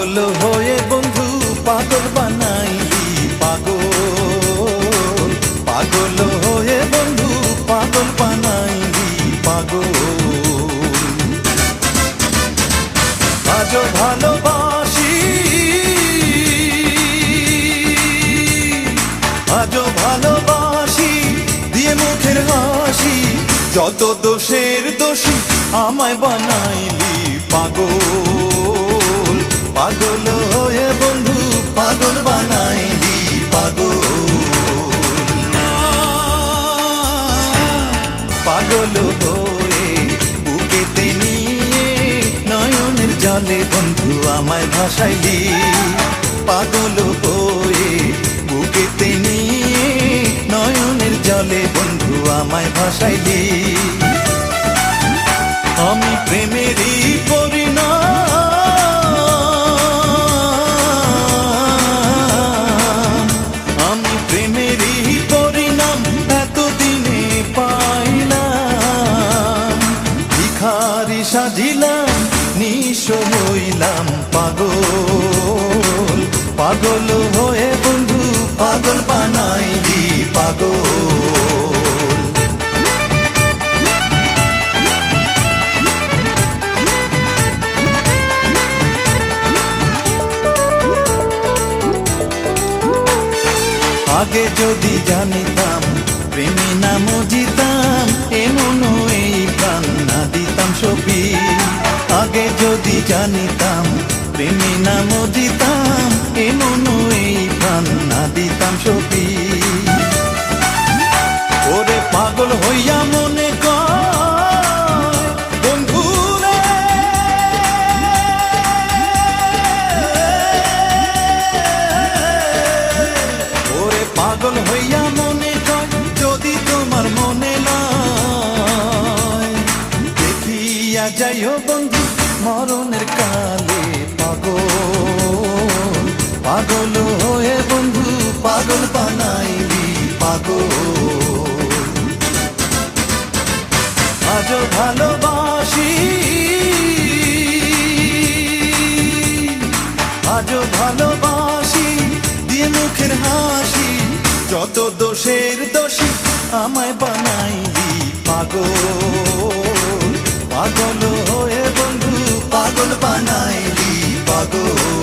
পাগল হয়ে বন্ধু পাগল বানাইলি পাগল, পাগল হয়ে বন্ধু পাগল বানাইলি পাগল। আজও ভালোবাসি, আজও ভালোবাসি দিয়ে মুখের হাসি, যত দোষের দোষী আমায় বানাইলি পাগল, পাগল হয়ে বন্ধু পাগল বানাইলি পাগল। পাগল হয়ে বুকেতে নিয়ে নয়নের জলে বন্ধু আমায় ভাসাইলি, পাগল হয়ে বুকেতে নিয়ে নয়নের জলে বন্ধু আমায় ভাসাইলি। আমি প্রেমেরই পরিণাম, আমি প্রেমেরই পরিণাম এতদিনে পাইলাম। ভিখারি সাজিলাম নিঃস্ব হইলাম পাগল, পাগল হয়ে বন্ধু পাগল বানাইলি পাগল। আগে যদি জানিতাম প্রেমী নাম জিতাম, এমন এই প্রাণ না দিতাম সপি। আগে যদি জানিতাম প্রেমী নাম জিতাম, এমন এই প্রাণ না দিতাম সপি। ওরে পাগল হইয়া মনে কয় বন্ধু রে, ওরে পাগল হইয়া মনে কয় যদি তোমার মনে নয়, দেখিয়া যাইও বন্ধু মরণের কালে পাগল, পাগল হয়ে বন্ধু পাগল বানাইলি পাগল। আজও ভালোবাসি, আজও ভালোবাসি দিয়ে মুখের হাসি, যত দোষের দোষী আমায় বানাইলি পাগল, পাগল হয়ে বন্ধু পাগল বানাইলি পাগল।